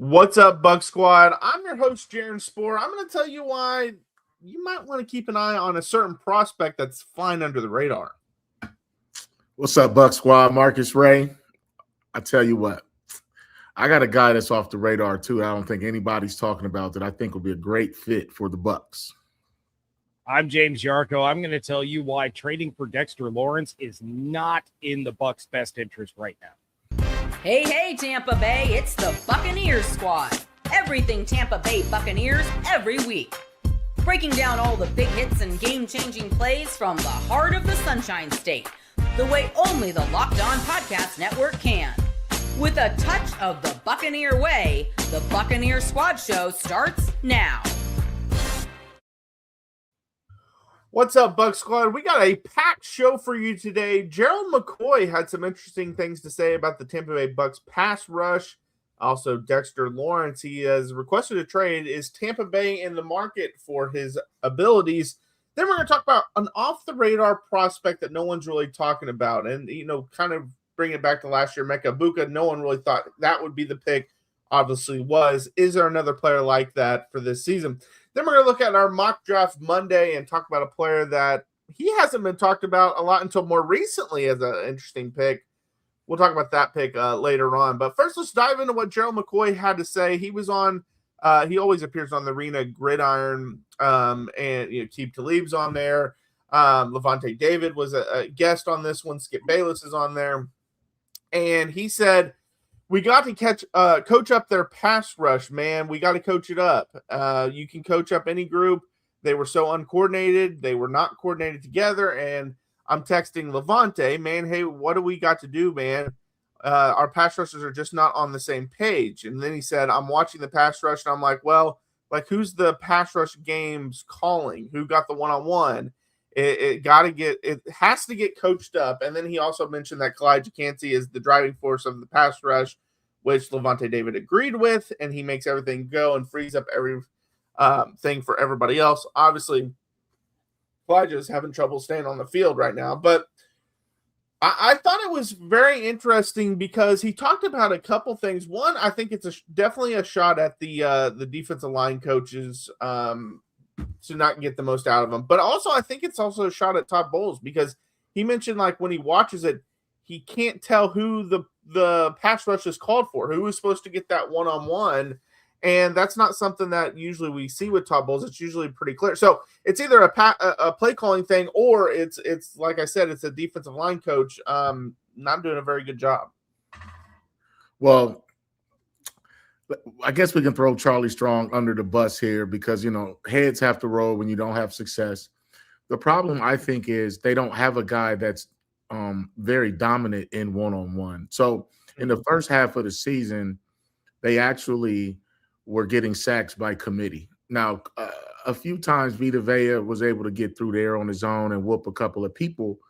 What's up, Buck Squad? I'm your host, Jaron Spor. I'm going to tell you why you might want to keep an eye on a certain prospect that's flying under the radar. What's up, Buck Squad? Marcus Ray. I tell you what, I got a guy that's off the radar too. I don't think anybody's talking about that I think will be a great fit for the Bucs. I'm James Yarcho. I'm going to tell you why trading for Dexter Lawrence is not in the Bucs' best interest right now. Hey, Tampa Bay, it's the Buccaneers squad. Everything Tampa Bay Buccaneers every week. Breaking down all the big hits and game-changing plays from the heart of the Sunshine State, the way only the Locked On Podcast Network can. With a touch of the Buccaneer way, the Buccaneer Squad Show starts now. What's up, Buck Squad? We got a packed show for you today. Gerald McCoy had some interesting things to say about the Tampa Bay Bucs pass rush. Also, Dexter Lawrence, he has requested a trade. Is Tampa Bay in the market for his abilities? Then we're going to talk about an off-the-radar prospect that no one's really talking about. And, kind of bring it back to last year, Mecca Buka. No one really thought that would be the pick. Obviously was. Is there another player like that for this season? Then we're going to look at our mock draft Monday and talk about a player that he hasn't been talked about a lot until more recently as an interesting pick. We'll talk about that pick later on. But first, let's dive into what Gerald McCoy had to say. He was on he always appears on the Arena Gridiron, and Keith Talib's on there. Levante David was a guest on this one. Skip Bayless is on there. And he said, we got to coach up their pass rush, man. We got to coach it up. You can coach up any group. They were so uncoordinated. They were not coordinated together. And I'm texting Levante, man, hey, what do we got to do, man? Our pass rushers are just not on the same page. And then he said, I'm watching the pass rush, and I'm like, well, who's the pass rush games calling? Who got the one-on-one? It has to get coached up. And then he also mentioned that Kalijah Cansey is the driving force of the pass rush, which Levante David agreed with, and he makes everything go and frees up every thing for everybody else. Obviously, Kalijah is having trouble staying on the field right now, but I thought it was very interesting because he talked about a couple things. One, I think it's definitely a shot at the defensive line coaches to not get the most out of them. But also, I think it's also a shot at Todd Bowles because he mentioned when he watches it, he can't tell who the pass rush is called for, who is supposed to get that one-on-one. And that's not something that usually we see with Todd Bowles. It's usually pretty clear. So it's either a play calling thing or it's like I said, it's a defensive line coach not doing a very good job. Well, I guess we can throw Charlie Strong under the bus here because, heads have to roll when you don't have success. The problem, I think, is they don't have a guy that's very dominant in one-on-one. So in the first half of the season, they actually were getting sacks by committee. Now, a few times Vita Vea was able to get through there on his own and whoop a couple of people.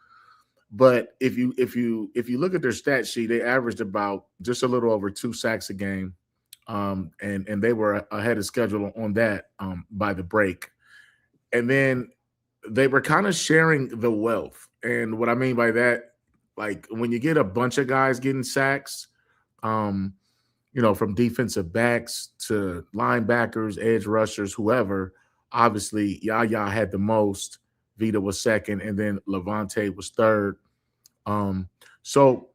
But if you look at their stat sheet, they averaged about just a little over 2 sacks a game. And they were ahead of schedule on that by the break. And then they were kind of sharing the wealth. And what I mean by that, when you get a bunch of guys getting sacks, from defensive backs to linebackers, edge rushers, whoever, obviously Yaya had the most, Vita was second, and then Levante was third. So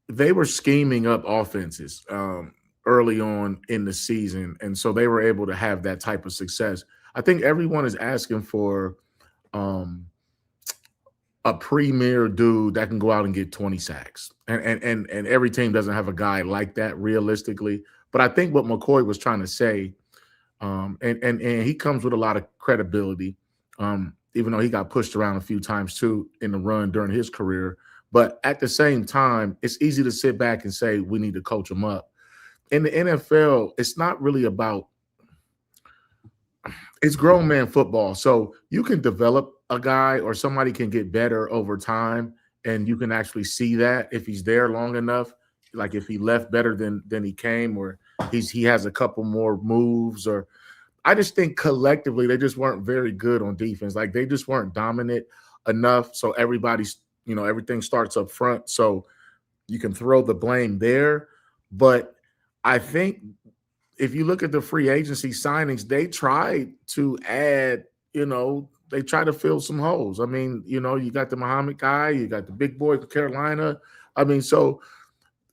they were scheming up offenses early on in the season, and so they were able to have that type of success. I think everyone is asking for a premier dude that can go out and get 20 sacks. And every team doesn't have a guy like that realistically. But I think what McCoy was trying to say, and he comes with a lot of credibility, even though he got pushed around a few times too in the run during his career. But at the same time, it's easy to sit back and say we need to coach him up. In the NFL, it's not really about – it's grown man football. So you can develop a guy or somebody can get better over time, and you can actually see that if he's there long enough, like if he left better than he came, or he has a couple more moves. Or I just think collectively they just weren't very good on defense. They just weren't dominant enough. So everybody's – everything starts up front. So you can throw the blame there. But I think if you look at the free agency signings, they tried to add, they try to fill some holes. I mean, you got the Muhammad guy, you got the big boy from Carolina. I mean, so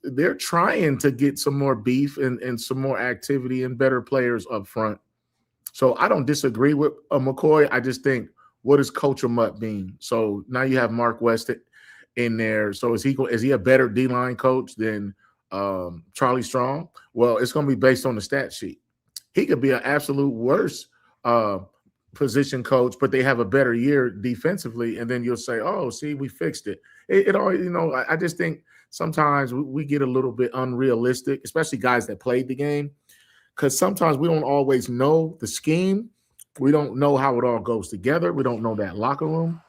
they're trying to get some more beef and some more activity and better players up front. So I don't disagree with McCoy. I just think, what does coach him up mean? So now you have Mark West in there. So is he a better D-line coach than Charlie Strong? Well, it's going to be based on the stat sheet. He could be an absolute worse position coach, but they have a better year defensively, and then you'll say, "Oh, see, we fixed it." It all, I just think sometimes we get a little bit unrealistic, especially guys that played the game, because sometimes we don't always know the scheme. We don't know how it all goes together. We don't know that locker room.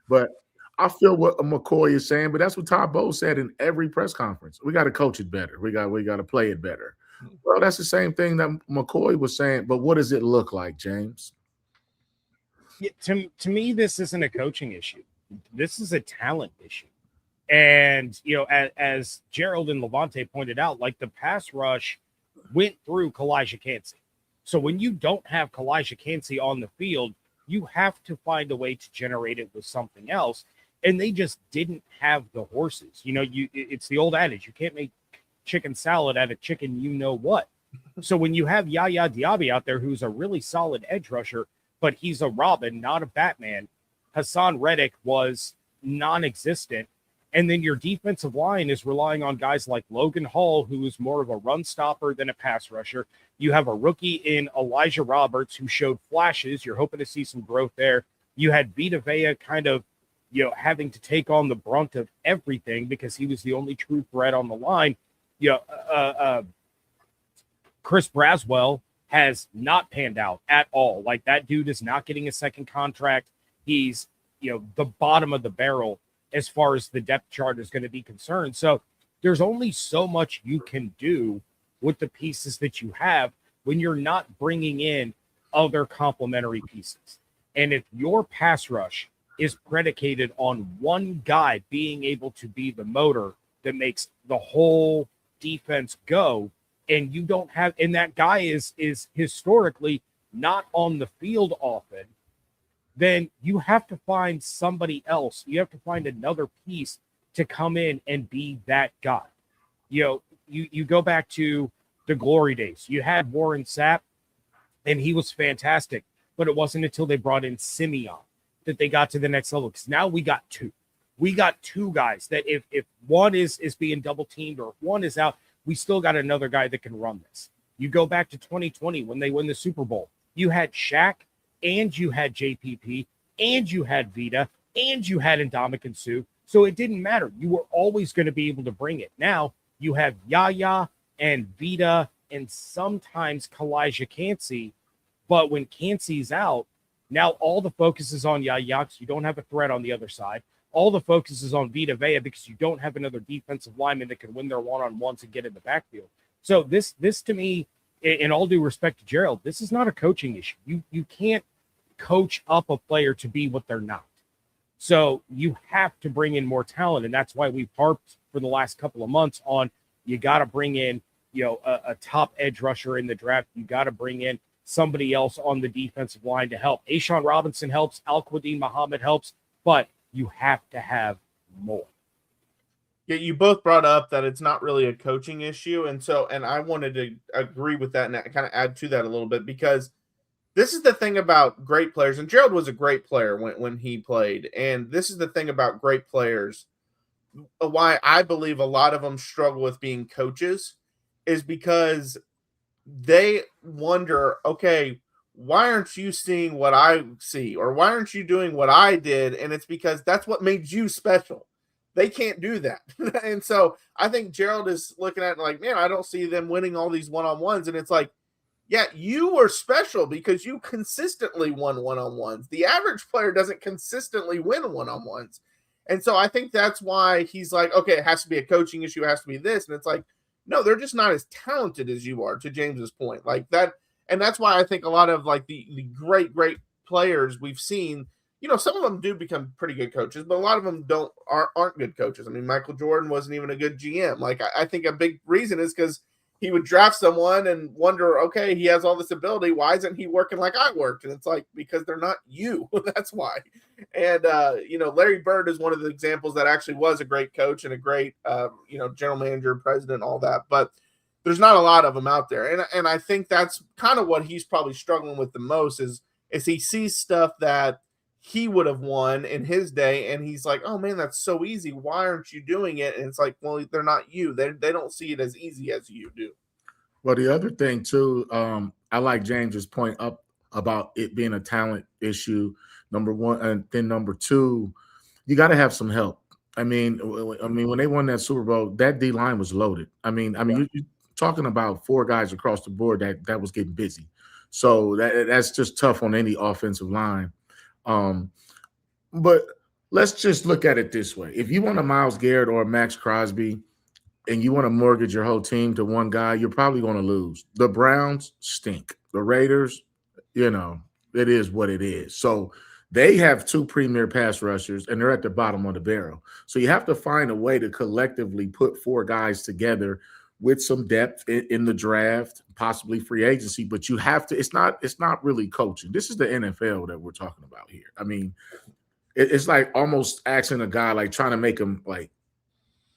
But I feel what McCoy is saying, but that's what Todd Bowles said in every press conference. We got to coach it better. We got to play it better. Well, that's the same thing that McCoy was saying, but what does it look like, James? Yeah, to me, this isn't a coaching issue. This is a talent issue. And, as Gerald and Levante pointed out, like the pass rush went through Kalijah Kancey. So when you don't have Kalijah Kancey on the field, you have to find a way to generate it with something else. And they just didn't have the horses. It's the old adage, you can't make chicken salad out of chicken what. So when you have Yaya Diaby out there, who's a really solid edge rusher, but he's a Robin, not a Batman, Hassan Reddick was non-existent. And then your defensive line is relying on guys like Logan Hall, who is more of a run stopper than a pass rusher. You have a rookie in Elijah Roberts who showed flashes. You're hoping to see some growth there. You had Vita Vea kind of, having to take on the brunt of everything because he was the only true threat on the line. Chris Braswell has not panned out at all. Like, that dude is not getting a second contract. He's, the bottom of the barrel as far as the depth chart is going to be concerned. So there's only so much you can do with the pieces that you have when you're not bringing in other complementary pieces. And if your pass rush is predicated on one guy being able to be the motor that makes the whole defense go, and you don't have, and that guy is historically not on the field often, then you have to find somebody else. You have to find another piece to come in and be that guy. You go back to the glory days. You had Warren Sapp, and he was fantastic, but it wasn't until they brought in Simeon that they got to the next level. Because now we got two. We got two guys that if one is being double teamed or if one is out, we still got another guy that can run this. You go back to 2020 when they win the Super Bowl. You had Shaq, and you had JPP, and you had Vita, and you had Ndamukong Suh. So it didn't matter. You were always going to be able to bring it. Now you have Yaya and Vita and sometimes Kalijah Kancey. But when Kancey's out, now all the focus is on Yaya because you don't have a threat on the other side. All the focus is on Vita Vea because you don't have another defensive lineman that can win their one-on-ones and get in the backfield. So this to me, in all due respect to Gerald, this is not a coaching issue. You can't coach up a player to be what they're not. So you have to bring in more talent, and that's why we've harped for the last couple of months on you got to bring in a top edge rusher in the draft. You got to bring in somebody else on the defensive line to help. Ashawn Robinson helps. Al-Quadin Muhammad helps, but you have to have more. Yeah, you both brought up that it's not really a coaching issue. And I wanted to agree with that and kind of add to that a little bit, because this is the thing about great players. And Gerald was a great player when he played. And this is the thing about great players. Why I believe a lot of them struggle with being coaches is because they wonder, okay, why aren't you seeing what I see? Or why aren't you doing what I did? And it's because that's what made you special. They can't do that. And so I think Gerald is looking at it like, man, I don't see them winning all these one-on-ones. And it's like, yeah, you were special because you consistently won one-on-ones. The average player doesn't consistently win one-on-ones. And so I think that's why he's like, okay, it has to be a coaching issue. It has to be this. And it's like, no, they're just not as talented as you are, to James's point. Like that. And that's why I think a lot of like the great players we've seen, some of them do become pretty good coaches, but a lot of them aren't good coaches. I mean, Michael Jordan wasn't even a good GM. Like, I think a big reason is because he would draft someone and wonder, okay, he has all this ability. Why isn't he working like I worked? And it's like, because they're not you. That's why. And, Larry Bird is one of the examples that actually was a great coach and a great, general manager, president, all that. But there's not a lot of them out there. And I think that's kind of what he's probably struggling with the most is he sees stuff that he would have won in his day. And he's like, oh, man, that's so easy. Why aren't you doing it? And it's like, well, they're not you. They don't see it as easy as you do. Well, the other thing, too, I like James's point up about it being a talent issue, number one. And then number two, you got to have some help. I mean, when they won that Super Bowl, that D-line was loaded. You're talking about 4 guys across the board that was getting busy. So that's just tough on any offensive line. But let's just look at it this way. If you want a Myles Garrett or a Max Crosby and you want to mortgage your whole team to one guy, you're probably going to lose. The Browns stink. The Raiders, it is what it is. So they have 2 premier pass rushers, and they're at the bottom of the barrel. So you have to find a way to collectively put 4 guys together with some depth in the draft, possibly free agency, but you have to, it's not really coaching. This is the NFL that we're talking about here. I mean, it's like almost asking a guy, like trying to make him, like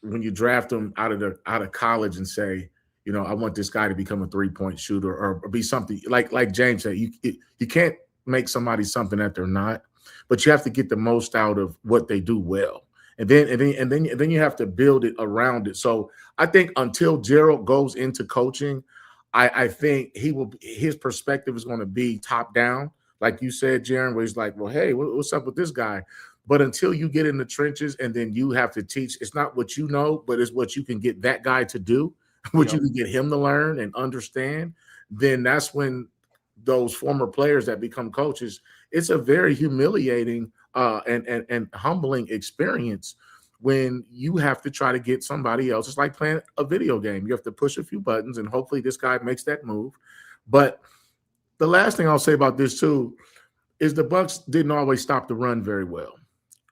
when you draft him out of college and say, I want this guy to become a 3-point shooter or be something like James said, you can't make somebody something that they're not, but you have to get the most out of what they do well. And then you have to build it around it. So I think until Gerald goes into coaching, I think his perspective is going to be top down, like you said, Jaron, where he's like, well, hey, what's up with this guy? But until you get in the trenches and then you have to teach, it's not what you know, but it's what you can get that guy to do, what you can get him to learn and understand. Then that's when those former players that become coaches, it's a very humiliating and humbling experience when you have to try to get somebody else. It's like playing a video game. You have to push a few buttons and hopefully this guy makes that move. But the last thing I'll say about this too is the Bucs didn't always stop the run very well.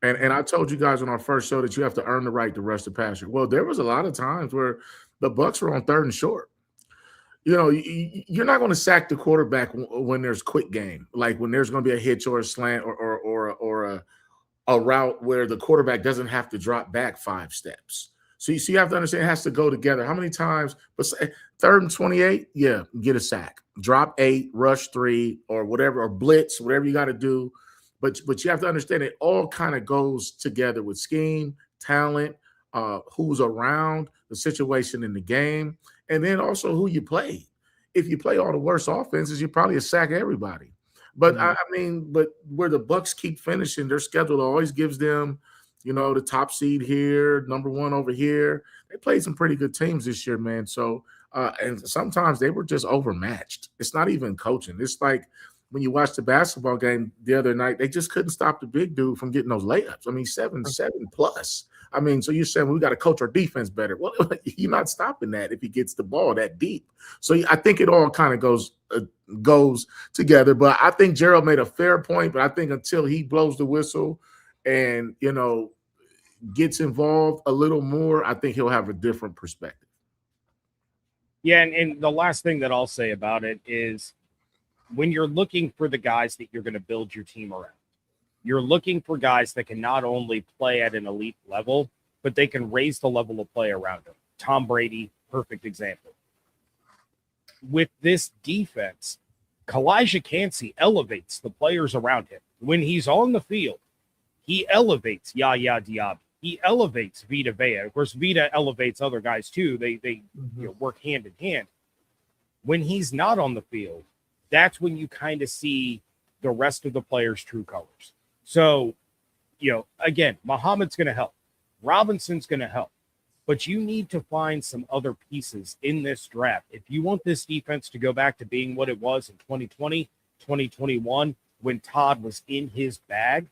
And I told you guys on our first show that you have to earn the right to rush the passer. Well, there was a lot of times where the Bucs were on 3rd and short. You're not going to sack the quarterback when there's quick game, like when there's going to be a hitch or a slant or a route where the quarterback doesn't have to drop back 5 steps. So you have to understand it has to go together. How many times? But 3rd and 28, yeah, get a sack, drop 8, rush 3, or whatever, or blitz, whatever you got to do. But you have to understand it all kind of goes together with scheme, talent, who's around, the situation in the game, and then also who you play. If you play all the worst offenses, you probably sack everybody. But but where the Bucs keep finishing, their schedule always gives them, the top seed here, number 1 over here. They played some pretty good teams this year, man. So and sometimes they were just overmatched. It's not even coaching. It's like when you watch the basketball game the other night, they just couldn't stop the big dude from getting those layups. I mean, 7 plus. I mean, so you're saying we got to coach our defense better. Well, you're not stopping that if he gets the ball that deep. So I think it all kind of goes together. But I think Gerald made a fair point. But I think until he blows the whistle and, gets involved a little more, I think he'll have a different perspective. Yeah, and the last thing that I'll say about it is when you're looking for the guys that you're going to build your team around, you're looking for guys that can not only play at an elite level, but they can raise the level of play around them. Tom Brady, perfect example. With this defense, Kalijah Kancey elevates the players around him. When he's on the field, he elevates Yaya Diaby. He elevates Vita Vea. Of course, Vita elevates other guys too. They work hand in hand. When he's not on the field, that's when you kind of see the rest of the players' true colors. So, again, Muhammad's going to help. Robinson's going to help. But you need to find some other pieces in this draft. If you want this defense to go back to being what it was in 2020, 2021, when Todd was in his bag,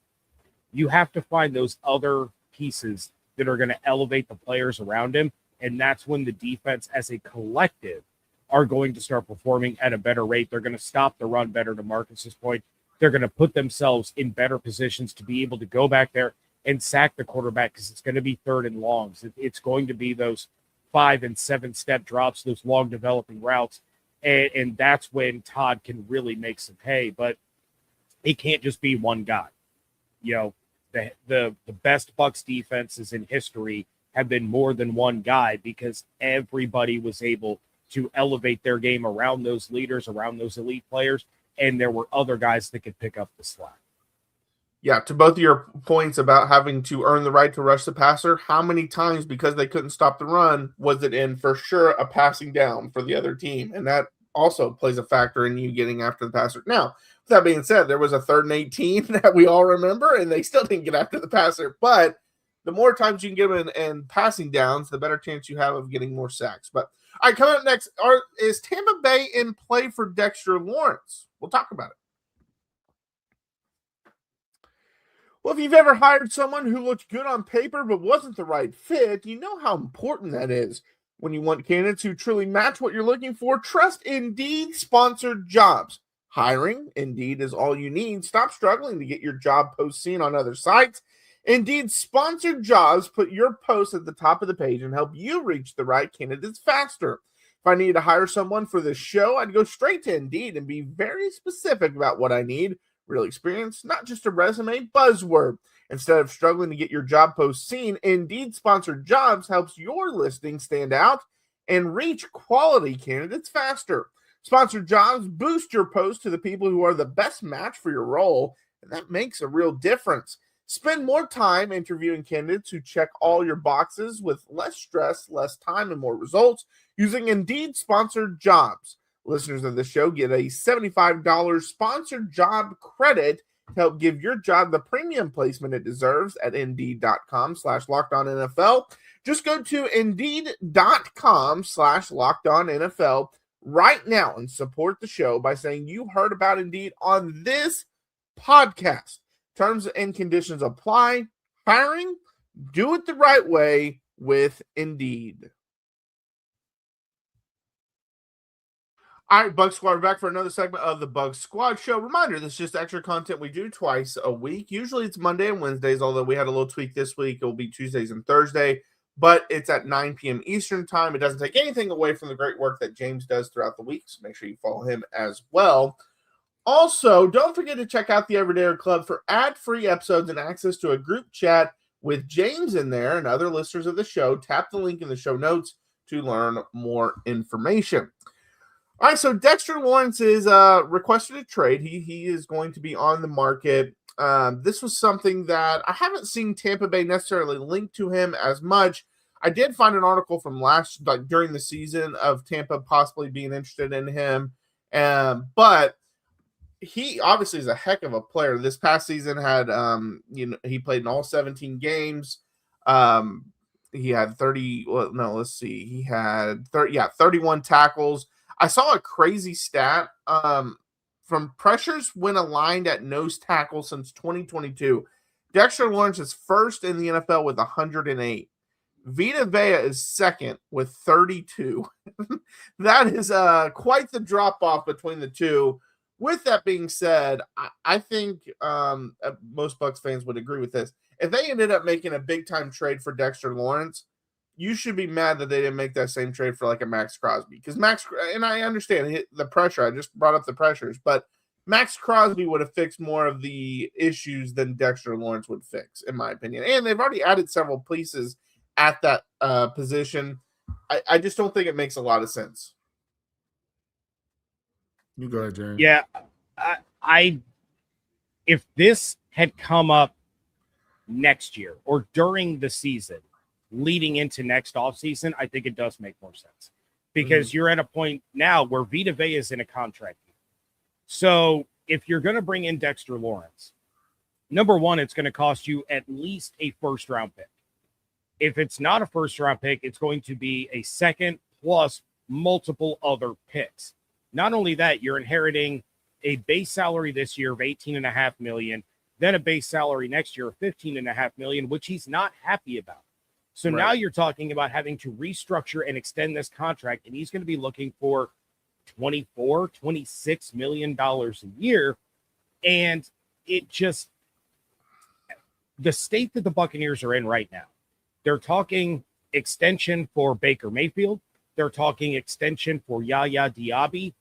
you have to find those other pieces that are going to elevate the players around him. And that's when the defense as a collective are going to start performing at a better rate. They're going to stop the run better, to Marcus's point. They're going to put themselves in better positions to be able to go back there and sack the quarterback because it's going to be 3rd and longs. It's going to be those 5 and 7 step drops, those long developing routes. And that's when Todd can really make some hay. But it can't just be one guy. The best Bucs defenses in history have been more than one guy because everybody was able to elevate their game around those leaders, around those elite players, and there were other guys that could pick up the slack. Yeah, to both of your points about having to earn the right to rush the passer, how many times, because they couldn't stop the run, was it in for sure a passing down for the other team? And that also plays a factor in you getting after the passer. Now, with that being said, there was a 3rd and 18 that we all remember, and they still didn't get after the passer. But the more times you can get them in passing downs, the better chance you have of getting more sacks. But all right, coming up next, is Tampa Bay in play for Dexter Lawrence? We'll talk about it. Well, if you've ever hired someone who looked good on paper but wasn't the right fit, you know how important that is. When you want candidates who truly match what you're looking for, trust Indeed sponsored jobs. Hiring, Indeed is all you need. Stop struggling to get your job post seen on other sites. Indeed sponsored jobs put your post at the top of the page and help you reach the right candidates faster. If I needed to hire someone for this show, I'd go straight to Indeed and be very specific about what I need. Real experience, not just a resume buzzword. Instead of struggling to get your job post seen, Indeed sponsored jobs helps your listing stand out and reach quality candidates faster. Sponsored jobs boost your post to the people who are the best match for your role, and that makes a real difference. Spend more time interviewing candidates who check all your boxes with less stress, less time, and more results using Indeed sponsored jobs. Listeners of the show get a $75 sponsored job credit to help give your job the premium placement it deserves at Indeed.com/LockedOnNFL. Just go to Indeed.com/LockedOnNFL right now and support the show by saying you heard about Indeed on this podcast. Terms and conditions apply. Hiring, do it the right way with Indeed. All right, Bug Squad, we're back for another segment of the Bug Squad Show. Reminder, this is just extra content we do twice a week. Usually it's Monday and Wednesdays, although we had a little tweak this week. It will be Tuesdays and Thursday, but it's at 9 p.m. Eastern time. It doesn't take anything away from the great work that James does throughout the week, so make sure you follow him as well. Also, don't forget to check out the Everydayer Club for ad-free episodes and access to a group chat with James in there and other listeners of the show. Tap the link in the show notes to learn more information. All right, so Dexter Lawrence is requested a trade. He is going to be on the market. This was something that I haven't seen Tampa Bay necessarily linked to him as much. I did find an article from during the season of Tampa possibly being interested in him, but he obviously is a heck of a player. This past season had he played in all 17 games. He had 31 tackles. I saw a crazy stat from pressures when aligned at nose tackle since 2022. Dexter Lawrence is first in the NFL with 108. Vita Vea is second with 32. That is quite the drop-off between the two. With that being said, I think most Bucs fans would agree with this. If they ended up making a big-time trade for Dexter Lawrence, you should be mad that they didn't make that same trade for like a Max Crosby. Because and I understand the pressure. I just brought up the pressures. But Max Crosby would have fixed more of the issues than Dexter Lawrence would fix, in my opinion. And they've already added several pieces at that position. I just don't think it makes a lot of sense. You go ahead, Jaron. Yeah, I if this had come up next year or during the season, leading into next offseason, I think it does make more sense because you're at a point now where Vita Vea is in a contract year. So if you're going to bring in Dexter Lawrence, number one, it's going to cost you at least a first-round pick. If it's not a first-round pick, it's going to be a second plus multiple other picks. Not only that, you're inheriting a base salary this year of $18.5 million, then a base salary next year of $15.5 million, which he's not happy about. So now you're talking about having to restructure and extend this contract, and he's going to be looking for $26 million a year. And it just, the state that the Buccaneers are in right now, they're talking extension for Baker Mayfield. They're talking extension for Yaya Diaby.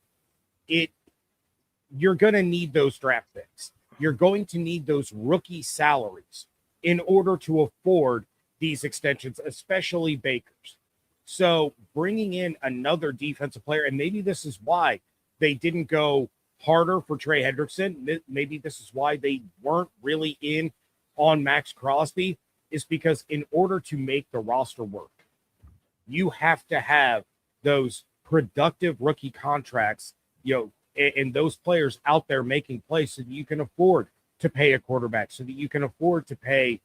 You're going to need those draft picks. You're going to need those rookie salaries in order to afford these extensions, especially Baker's. So bringing in another defensive player, and maybe this is why they didn't go harder for Trey Hendrickson. Maybe this is why they weren't really in on Max Crosby, is because in order to make the roster work, you have to have those productive rookie contracts, and those players out there making plays so that you can afford to pay a quarterback, so that you can afford to pay,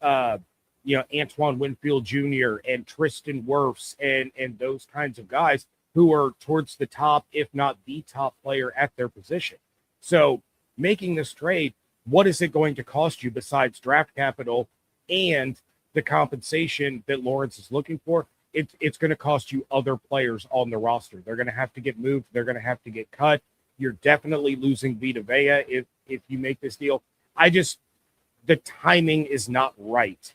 Antoine Winfield Jr. and Tristan Wirfs and those kinds of guys who are towards the top, if not the top player at their position. So making this trade, what is it going to cost you besides draft capital and the compensation that Lawrence is looking for? It's going to cost you other players on the roster. They're going to have to get moved. They're going to have to get cut. You're definitely losing Vita Vea if you make this deal. The timing is not right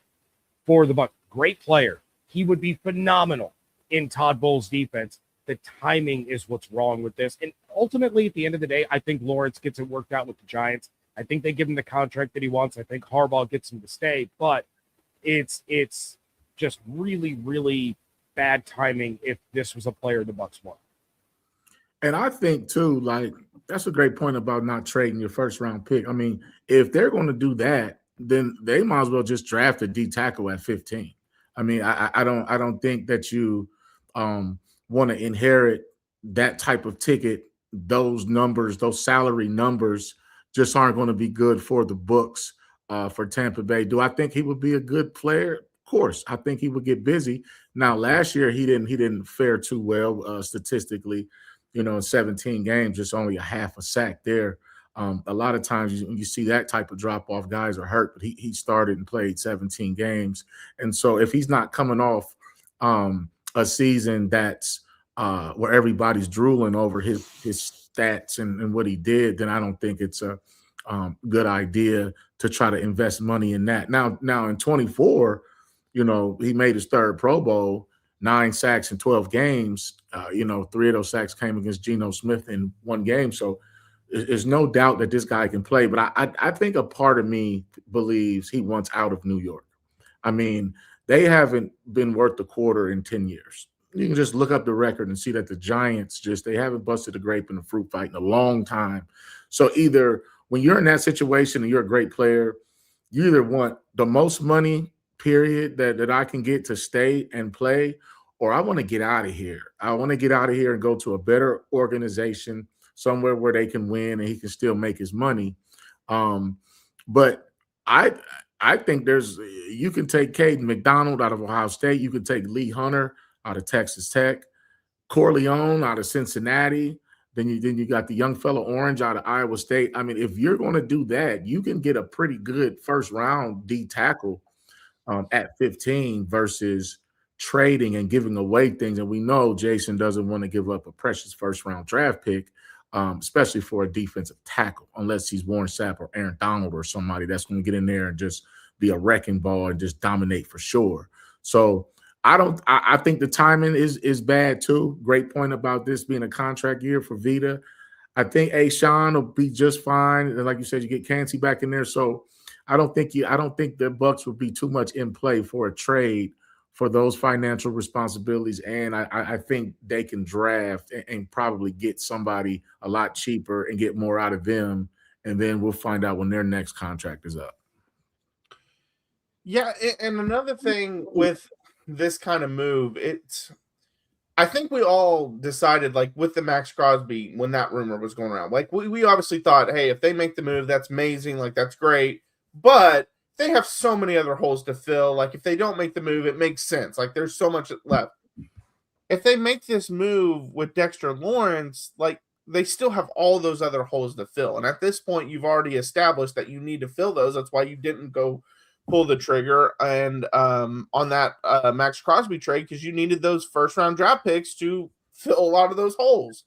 for the Bucs. Great player. He would be phenomenal in Todd Bowles' defense. The timing is what's wrong with this. And ultimately, at the end of the day, I think Lawrence gets it worked out with the Giants. I think they give him the contract that he wants. I think Harbaugh gets him to stay. But it's just really, really bad timing if this was a player the Bucs want. And I think, too, that's a great point about not trading your first-round pick. I mean, if they're going to do that, then they might as well just draft a D tackle at 15. I mean, I don't think that you want to inherit that type of ticket. Those numbers, those salary numbers just aren't going to be good for the books for Tampa Bay. Do I think he would be a good player? Of course. I think he would get busy. Now, last year he didn't fare too well statistically. In 17 games, just only a half a sack there. A lot of times when you see that type of drop-off, guys are hurt, but he started and played 17 games. And so if he's not coming off a season that's where everybody's drooling over his stats and what he did, then I don't think it's a good idea to try to invest money in that. Now in 24, he made his third Pro Bowl, 9 sacks in 12 games. 3 of those sacks came against Geno Smith in one game. So there's no doubt that this guy can play. But I think a part of me believes he wants out of New York. I mean, they haven't been worth a quarter in 10 years. You can just look up the record and see that the Giants they haven't busted a grape in a fruit fight in a long time. So either when you're in that situation and you're a great player, you either want the most money, period, that I can get to stay and play, or I want to get out of here. I want to get out of here and go to a better organization, somewhere where they can win and he can still make his money. But I think you can take Caden McDonald out of Ohio State. You can take Lee Hunter out of Texas Tech, Corleone out of Cincinnati. Then you got the young fellow Orange out of Iowa State. I mean, if you're going to do that, you can get a pretty good first-round D tackle at 15 versus trading and giving away things. And we know Jason doesn't want to give up a precious first-round draft pick, especially for a defensive tackle, unless he's Warren Sapp or Aaron Donald or somebody that's going to get in there and just be a wrecking ball and just dominate for sure. So I think the timing is bad too. Great point about this being a contract year for Vita. I think Sean will be just fine. And like you said, you get Cansey back in there. So I don't think the Bucs would be too much in play for a trade for those financial responsibilities. And I think they can draft and probably get somebody a lot cheaper and get more out of them. And then we'll find out when their next contract is up. Yeah. And another thing with this kind of move, I think we all decided, like with the Max Crosby, when that rumor was going around, like we obviously thought, hey, if they make the move, that's amazing. Like that's great. But they have so many other holes to fill. Like if they don't make the move, it makes sense. Like there's so much left. If they make this move with Dexter Lawrence, like they still have all those other holes to fill. And at this point, you've already established that you need to fill those. That's why you didn't go pull the trigger and on that Max Crosby trade, because you needed those first-round draft picks to fill a lot of those holes.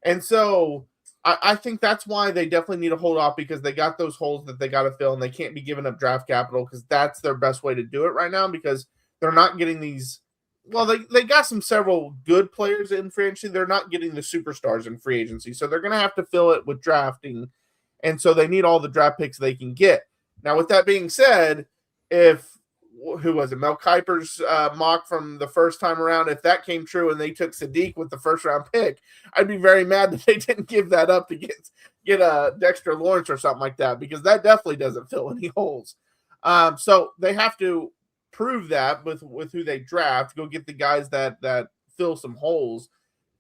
And so I think that's why they definitely need to hold off, because they got those holes that they got to fill, and they can't be giving up draft capital, because that's their best way to do it right now, because they're not getting these well, they got several good players in free agency. They're not getting the superstars in free agency, so they're going to have to fill it with drafting, and so they need all the draft picks they can get. Now, with that being said, who was it? Mel Kiper's mock from the first time around, if that came true and they took Sadiq with the first round pick, I'd be very mad that they didn't give that up to get a Dexter Lawrence or something like that, because that definitely doesn't fill any holes. So they have to prove that with who they draft, go get the guys that fill some holes.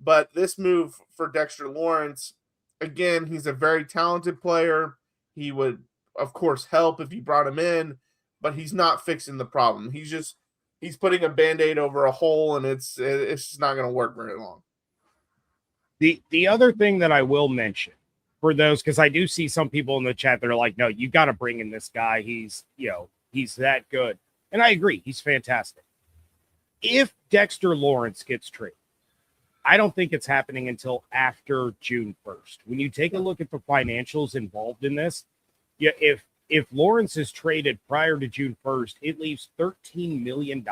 But this move for Dexter Lawrence, again, he's a very talented player. He would, of course, help if you brought him in, but he's not fixing the problem. He's putting a Band-Aid over a hole, and it's just not going to work very long. The other thing that I will mention for those, because I do see some people in the chat that are like, no, you got to bring in this guy. He's that good. And I agree. He's fantastic. If Dexter Lawrence gets traded, I don't think it's happening until after June 1st. When you take a look at the financials involved in this, if Lawrence is traded prior to June 1st, it leaves $13 million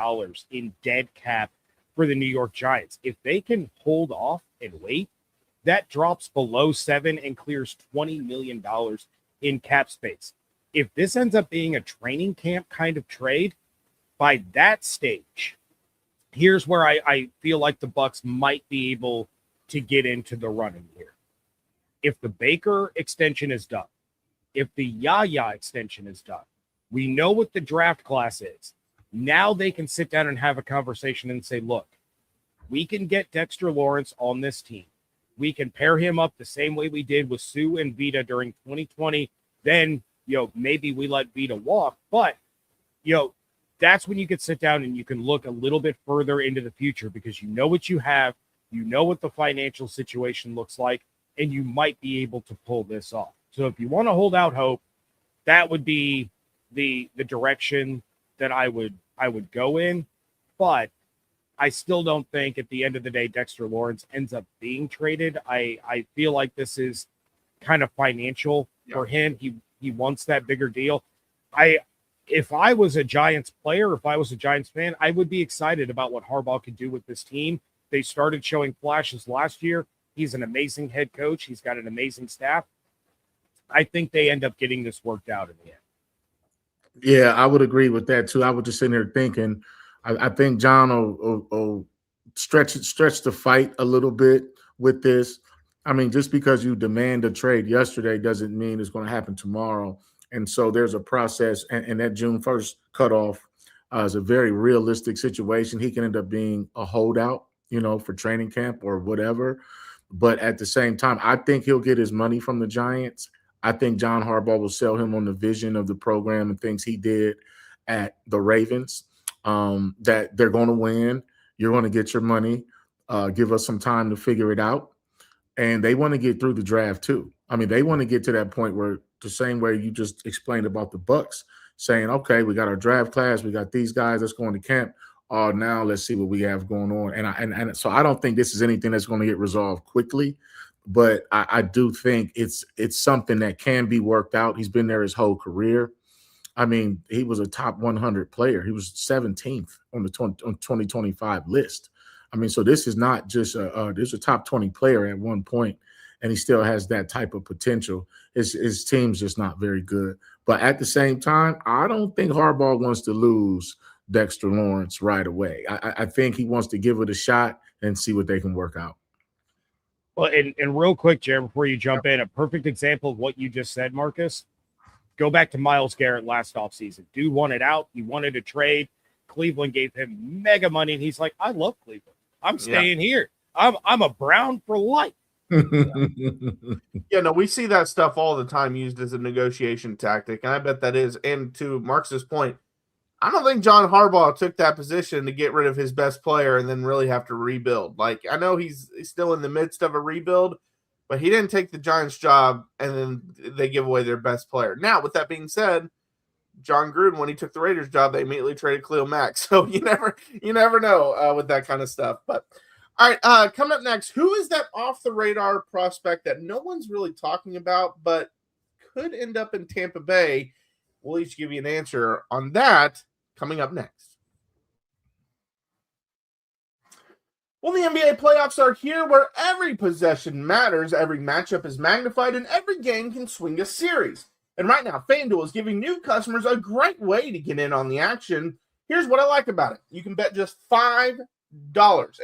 in dead cap for the New York Giants. If they can hold off and wait, that drops below 7 and clears $20 million in cap space. If this ends up being a training camp kind of trade, by that stage, here's where I feel like the Bucs might be able to get into the running here. If the Baker extension is done, if the Yaya extension is done, we know what the draft class is. Now they can sit down and have a conversation and say, look, we can get Dexter Lawrence on this team. We can pair him up the same way we did with Sue and Vita during 2020. Then, maybe we let Vita walk. But, that's when you can sit down and you can look a little bit further into the future, because you know what you have, you know what the financial situation looks like, and you might be able to pull this off. So if you want to hold out hope, that would be the direction that I would go in. But I still don't think at the end of the day Dexter Lawrence ends up being traded. I feel like this is kind of financial for him. He wants that bigger deal. If I was a Giants player, if I was a Giants fan, I would be excited about what Harbaugh could do with this team. They started showing flashes last year. He's an amazing head coach. He's got an amazing staff. I think they end up getting this worked out in the end. Yeah, I would agree with that too. I was just sitting here thinking, I think John will stretch the fight a little bit with this. I mean, just because you demand a trade yesterday doesn't mean it's going to happen tomorrow. And so there's a process, and that June 1st cutoff is a very realistic situation. He can end up being a holdout, for training camp or whatever. But at the same time, I think he'll get his money from the Giants. I think John Harbaugh will sell him on the vision of the program and things he did at the Ravens, that they're going to win. You're going to get your money. Give us some time to figure it out. And they want to get through the draft too. I mean, they want to get to that point where the same way you just explained about the Bucs, saying, okay, we got our draft class, we got these guys that's going to camp. Now let's see what we have going on. And so I don't think this is anything that's going to get resolved quickly, but I do think it's something that can be worked out. He's been there his whole career. I mean, he was a top 100 player. He was 17th on the 2025 list. I mean, so this is not just there's a top 20 player at one point, and he still has that type of potential. His team's just not very good. But at the same time, I don't think Harbaugh wants to lose Dexter Lawrence right away. I think he wants to give it a shot and see what they can work out. Well, and real quick, Jared, before you jump in, a perfect example of what you just said, Marcus, go back to Myles Garrett last offseason. Dude wanted out. He wanted a trade. Cleveland gave him mega money, and he's like, I love Cleveland. I'm staying here. I'm a Brown for life. Yeah, no, we see that stuff all the time used as a negotiation tactic, and I bet that is. And to Marcus's point, I don't think John Harbaugh took that position to get rid of his best player and then really have to rebuild. Like, I know he's still in the midst of a rebuild, but he didn't take the Giants' job and then they give away their best player. Now, with that being said, John Gruden, when he took the Raiders' job, they immediately traded Khalil Mack. So you never know with that kind of stuff. But all right, coming up next, who is that off the radar prospect that no one's really talking about, but could end up in Tampa Bay? We'll each give you an answer on that coming up next. Well, the NBA playoffs are here where every possession matters, every matchup is magnified, and every game can swing a series. And right now, FanDuel is giving new customers a great way to get in on the action. Here's what I like about it. You can bet just $5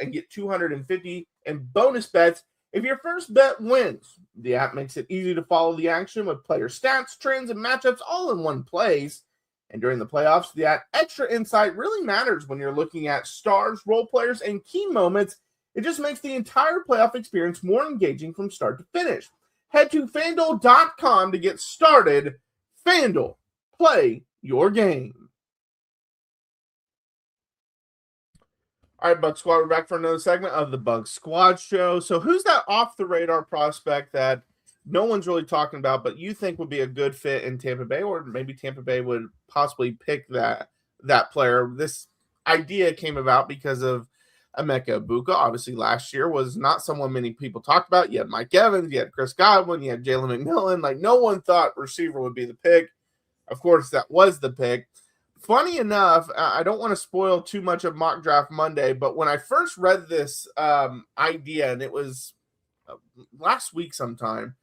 and get $250 in bonus bets if your first bet wins. The app makes it easy to follow the action with player stats, trends, and matchups all in one place. And during the playoffs, that extra insight really matters when you're looking at stars, role players, and key moments. It just makes the entire playoff experience more engaging from start to finish. Head to FanDuel.com to get started. FanDuel, play your game. All right, Bucs Squad, we're back for another segment of the Bucs Squad Show. So who's that off-the-radar prospect that no one's really talking about, but you think would be a good fit in Tampa Bay, or maybe Tampa Bay would possibly pick that player? This idea came about because of Emeka Egbuka. Obviously, last year was not someone many people talked about. You had Mike Evans, you had Chris Godwin, you had Jalen McMillan. Like, no one thought receiver would be the pick. Of course, that was the pick. Funny enough, I don't want to spoil too much of Mock Draft Monday, but when I first read this idea, and it was last week sometime,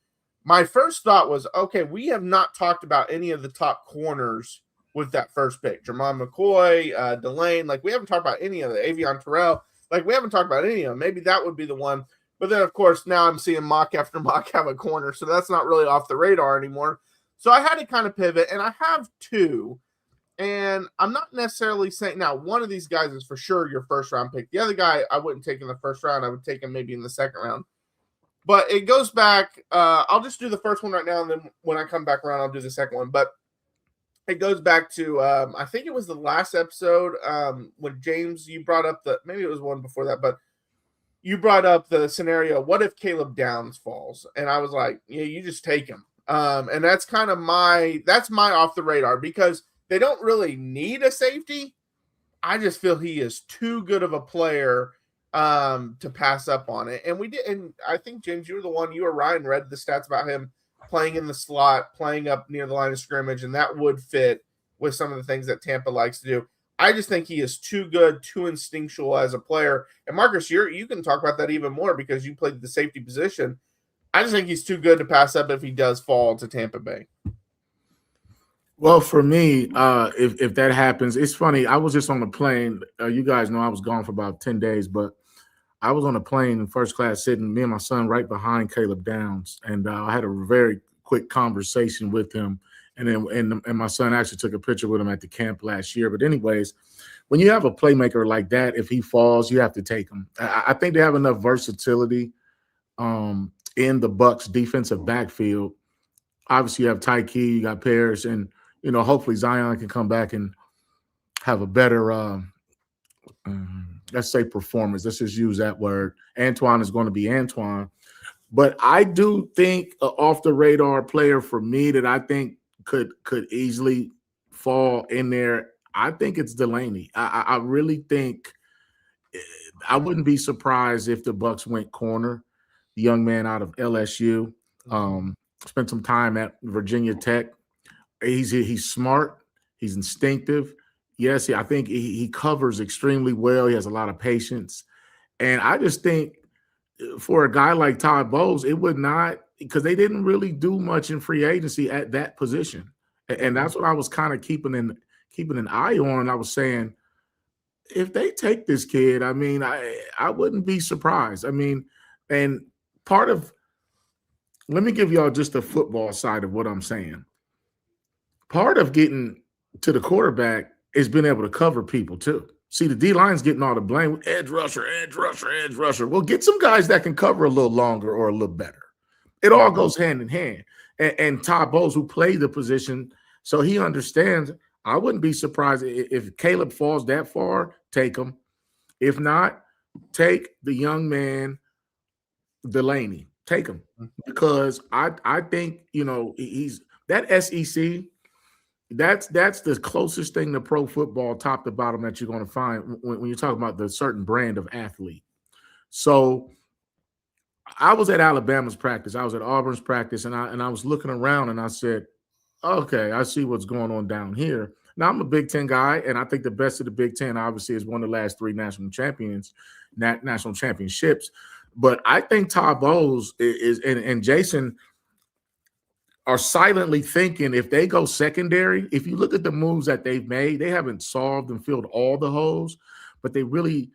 my first thought was, okay, we have not talked about any of the top corners with that first pick. Gerald McCoy, Delane, like we haven't talked about any of the Avion Terrell. Like we haven't talked about any of them. Maybe that would be the one. But then, of course, now I'm seeing mock after mock have a corner, so that's not really off the radar anymore. So I had to kind of pivot, and I have two. And I'm not necessarily saying now one of these guys is for sure your first round pick. The other guy I wouldn't take in the first round. I would take him maybe in the second round. But it goes back. I'll just do the first one right now, and then when I come back around, I'll do the second one. But it goes back to I think it was the last episode when James, you brought up maybe it was one before that, but you brought up the scenario. What if Caleb Downs falls? And I was like, yeah, you just take him. And that's kind of my off the radar because they don't really need a safety. I just feel he is too good of a player to pass up on it. And we did, and I think, James, you or Ryan read the stats about him playing in the slot, playing up near the line of scrimmage, and that would fit with some of the things that Tampa likes to do. I just think he is too good, too instinctual as a player. And Marcus, you can talk about that even more because you played the safety position. I just think he's too good to pass up if he does fall to Tampa Bay. Well, for me, if that happens, it's funny. I was just on the plane. You guys know I was gone for about 10 days, but I was on a plane in first class sitting, me and my son right behind Caleb Downs. And I had a very quick conversation with him. And my son actually took a picture with him at the camp last year. But anyways, when you have a playmaker like that, if he falls, you have to take him. I think they have enough versatility in the Bucs defensive backfield. Obviously, you have Tyke, you got Parrish, and hopefully Zion can come back and have a better, let's say, performance. Let's just use that word. Antoine is going to be Antoine. But I do think an off-the-radar player for me that I think could easily fall in there, I think it's Delaney. I really think I wouldn't be surprised if the Bucs went corner. The young man out of LSU, spent some time at Virginia Tech. He's smart. He's instinctive. Yes, I think he covers extremely well. He has a lot of patience. And I just think for a guy like Todd Bowles, it would not, because they didn't really do much in free agency at that position. And that's what I was kind of keeping an eye on. I was saying, if they take this kid, I mean, I wouldn't be surprised. I mean, and let me give y'all just the football side of what I'm saying. Part of getting to the quarterback is being able to cover people too. See, the D-line's getting all the blame. Edge rusher, edge rusher, edge rusher. Well, get some guys that can cover a little longer or a little better. It all goes hand in hand. And Todd Bowles, who played the position, so he understands. I wouldn't be surprised if Caleb falls that far, take him. If not, take the young man, Delaney. Take him. Because I think, he's that SEC. That's the closest thing to pro football, top to bottom, that you're going to find when you're talking about the certain brand of athlete. So I was at Alabama's practice. I was at Auburn's practice, and I was looking around, and I said, okay, I see what's going on down here. Now, I'm a Big Ten guy, and I think the best of the Big Ten, obviously, is one of the last three national champions. national championships. But I think Todd Bowles and Jason are silently thinking if they go secondary, if you look at the moves that they've made, they haven't solved and filled all the holes, but they really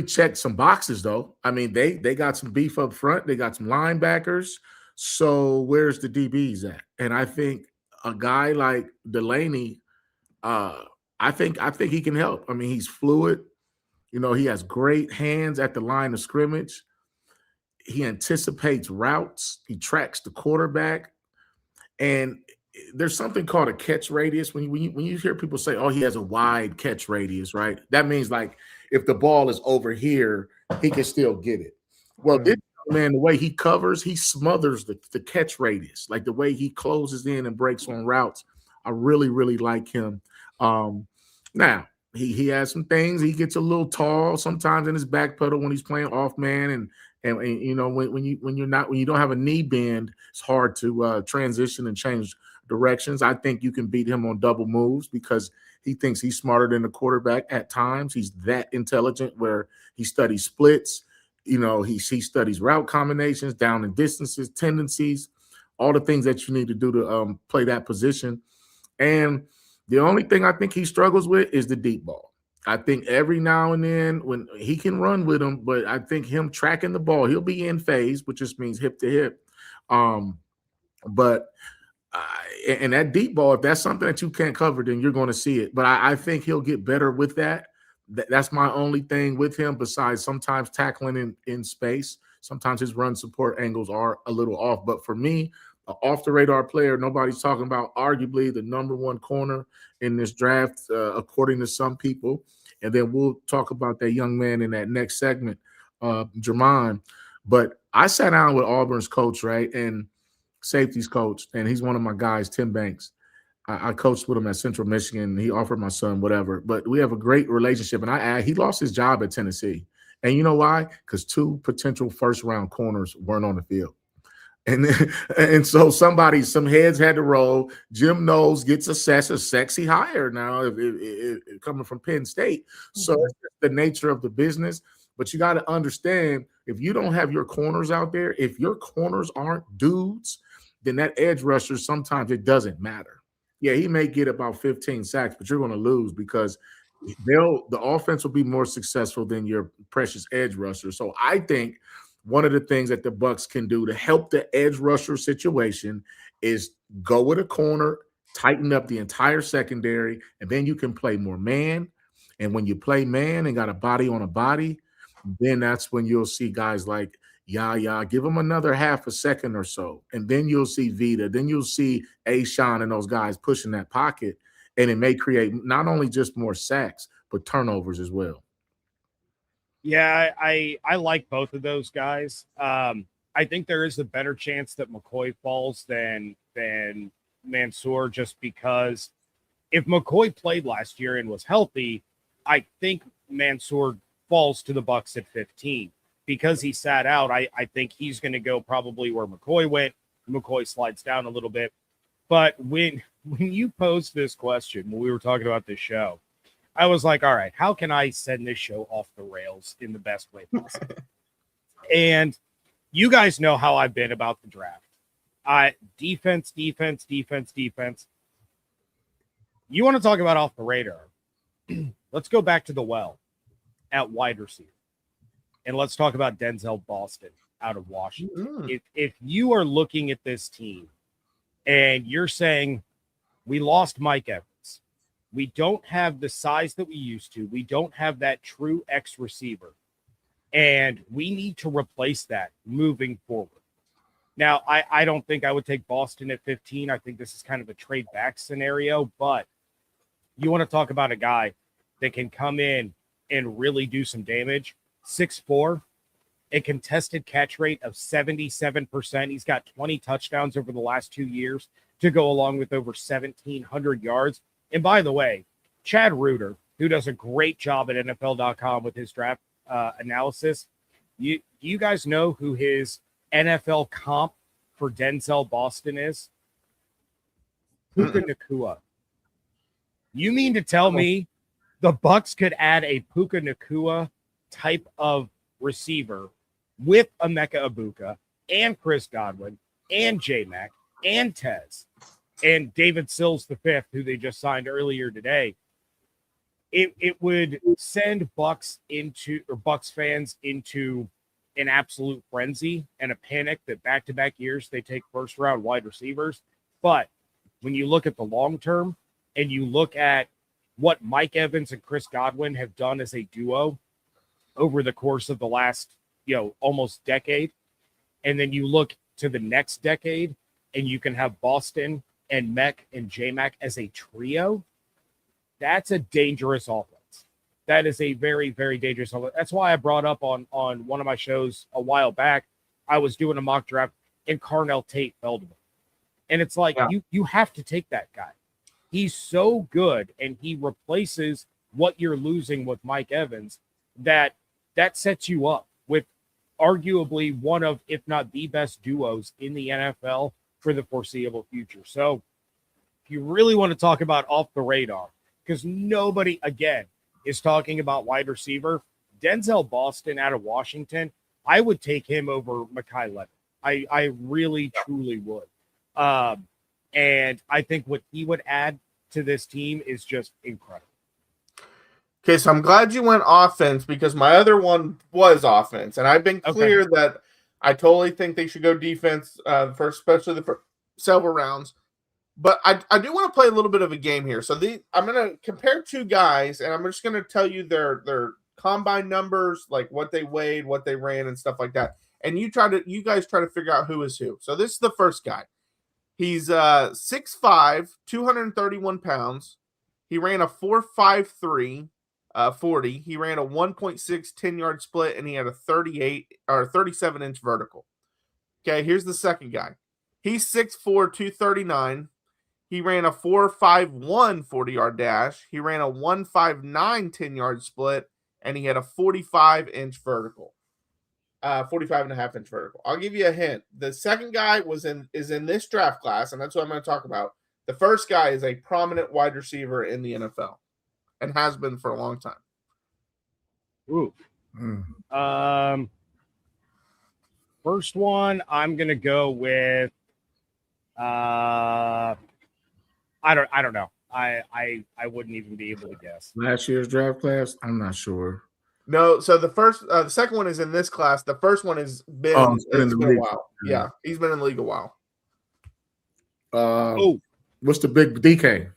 checked some boxes, though. I mean, they got some beef up front. They got some linebackers. So where's the DBs at? And I think a guy like Delaney, I think he can help. I mean, he's fluid. You know, he has great hands at the line of scrimmage. He anticipates routes. He tracks the quarterback. And there's something called a catch radius. When you hear people say, oh, he has a wide catch radius, right? That means like if the ball is over here, he can still get it. Well, this man, the way he covers, he smothers the catch radius, like the way he closes in and breaks on routes. I really, really like him. Now, he has some things. He gets a little tall sometimes in his back pedal when he's playing off man, and you know when you don't have a knee bend, it's hard to transition and change directions. I think you can beat him on double moves because he thinks he's smarter than the quarterback at times. He's that intelligent where he studies splits. You know, he studies route combinations, down and distances, tendencies, all the things that you need to do to play that position. And the only thing I think he struggles with is the deep ball. I think every now and then when he can run with him, but I think him tracking the ball, he'll be in phase, which just means hip to hip. But that deep ball, if that's something that you can't cover, then you're going to see it. But I think he'll get better with that. That's my only thing with him, besides sometimes tackling in space. Sometimes his run support angles are a little off. But for me, an off-the-radar player, nobody's talking about, arguably the number one corner in this draft, according to some people. And then we'll talk about that young man in that next segment, Jermon. But I sat down with Auburn's coach, right, and safeties coach, and he's one of my guys, Tim Banks. I coached with him at Central Michigan. He offered my son whatever. But we have a great relationship. And he lost his job at Tennessee. And you know why? Because 2 potential first-round corners weren't on the field. And so some heads had to roll. Jim Knowles gets a sexy hire now, if coming from Penn State. So it's the nature of the business. But you got to understand, if you don't have your corners out there, if your corners aren't dudes, then that edge rusher, sometimes it doesn't matter. Yeah, he may get about 15 sacks, but you're going to lose because the offense will be more successful than your precious edge rusher. So I think one of the things that the Bucs can do to help the edge rusher situation is go with a corner, tighten up the entire secondary, and then you can play more man. And when you play man and got a body on a body, then that's when you'll see guys like Yaya, give him another half a second or so. And then you'll see Vita. Then you'll see Ashawn and those guys pushing that pocket. And it may create not only just more sacks, but turnovers as well. Yeah, I like both of those guys. I think there is a better chance that McCoy falls than Mansour, just because if McCoy played last year and was healthy, I think Mansour falls to the Bucs at 15. Because he sat out, I think he's going to go probably where McCoy went. McCoy slides down a little bit. But when you posed this question, when we were talking about this show, I was like, all right, how can I send this show off the rails in the best way possible? And you guys know how I've been about the draft. Defense. You want to talk about off the radar? Let's go back to the well at wide receiver. And let's talk about Denzel Boston out of Washington. If you are looking at this team and you're saying, we lost Mike Evans, we don't have the size that we used to, we don't have that true X receiver, and we need to replace that moving forward. Now, I don't think I would take Boston at 15. I think this is kind of a trade back scenario, but you want to talk about a guy that can come in and really do some damage. 6'4", a contested catch rate of 77%. He's got 20 touchdowns over the last 2 years to go along with over 1,700 yards. And by the way, Chad Reuter, who does a great job at NFL.com with his draft analysis, you guys know who his NFL comp for Denzel Boston is? Puka Nacua. You mean to tell me the Bucs could add a Puka Nacua type of receiver with Emeka Ibuka and Chris Godwin and J-Mac and Tez and David Sills V, who they just signed earlier today. It would send Bucs fans into an absolute frenzy and a panic that back-to-back years they take first-round wide receivers. But when you look at the long term and you look at what Mike Evans and Chris Godwin have done as a duo over the course of the last, almost decade, and then you look to the next decade and you can have Boston and Mech and J-Mac as a trio, that's a dangerous offense. That is a very, very dangerous offense. That's why I brought up on one of my shows a while back, I was doing a mock draft and Carnell Tate fell to me. And it's like, you have to take that guy. He's so good, and he replaces what you're losing with Mike Evans, that sets you up with arguably one of, if not the best duos in the NFL for the foreseeable future. So if you really want to talk about off the radar, because nobody, again, is talking about wide receiver, Denzel Boston out of Washington, I would take him over Mekhi Leonard. I really, truly would. And I think what he would add to this team is just incredible. Okay, so I'm glad you went offense because my other one was offense, and I've been clear that I totally think they should go defense first, especially the first several rounds. But I do want to play a little bit of a game here. So I'm going to compare two guys, and I'm just going to tell you their combine numbers, like what they weighed, what they ran, and stuff like that. And you guys try to figure out who is who. So this is the first guy. He's 6'5", 231 pounds. He ran a 4.53 40. He ran a 1.6 10-yard split, and he had a 37-inch vertical. Okay, here's the second guy. He's 6'4", 239. He ran a 4.51 40-yard dash. He ran a 1.59 10-yard split, and he had a 45-inch vertical. 45.5-inch vertical. I'll give you a hint. The second guy is in this draft class, and that's what I'm going to talk about. The first guy is a prominent wide receiver in the NFL and has been for a long time. Ooh. First one, I'm going to go with I don't know. I wouldn't even be able to guess. Last year's draft class? I'm not sure. No, so the second one is in this class. The first one has been, in the league a while. Yeah, he's been in the league a while. What's the big DK?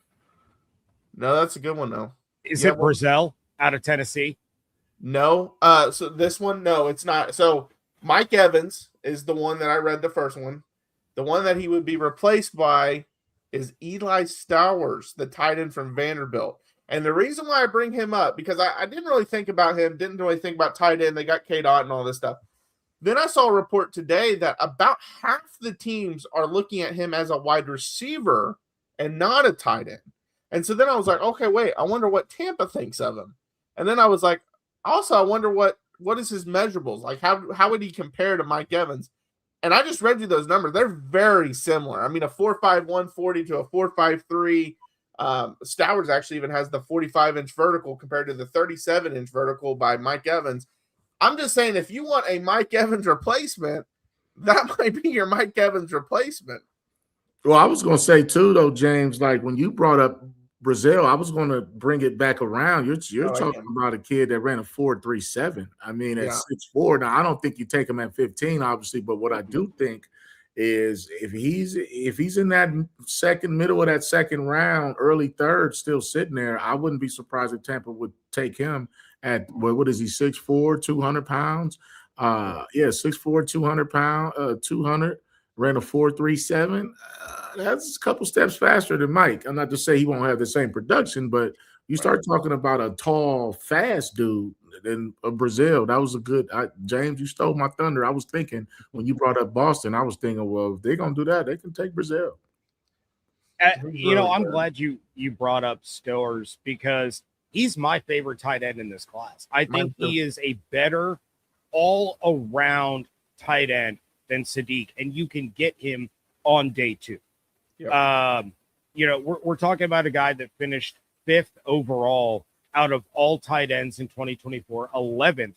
No, that's a good one though. Is it Brazil out of Tennessee? No. So this one, no, it's not. So Mike Evans is the one that I read the first one. The one that he would be replaced by is Eli Stowers, the tight end from Vanderbilt. And the reason why I bring him up, because I didn't really think about him, didn't really think about tight end. They got K-Dot and all this stuff. Then I saw a report today that about half the teams are looking at him as a wide receiver and not a tight end. And so then I was like, okay, wait, I wonder what Tampa thinks of him. And then I was like, also, I wonder what is his measurables? Like, how would he compare to Mike Evans? And I just read you those numbers. They're very similar. I mean, a 4.51 40 to a 4.53. Stowers actually even has the 45-inch vertical compared to the 37-inch vertical by Mike Evans. I'm just saying, if you want a Mike Evans replacement, that might be your Mike Evans replacement. Well, I was going to say too, though, James, like when you brought up Brazil, I was going to bring it back around. You're talking about a kid that ran a 4.37. I mean, at 6'4". Now, I don't think you take him at 15, obviously, but what I do think is if he's in that middle of that second round, early third, still sitting there, I wouldn't be surprised if Tampa would take him at what is he, 6'4", 200 pounds? 6'4", 200 pounds, 200, ran a 4.37. That's a couple steps faster than Mike. I'm not to say he won't have the same production, but you start talking about a tall, fast dude in Brazil. That was a good James, you stole my thunder. I was thinking when you brought up Boston, I was thinking, well, if they're going to do that, they can take Brazil. I'm glad you brought up Stowers because he's my favorite tight end in this class. I think he is a better all-around tight end than Sadiq, and you can get him on day two. Yep. We're talking about a guy that finished 5th overall out of all tight ends in 2024, 11th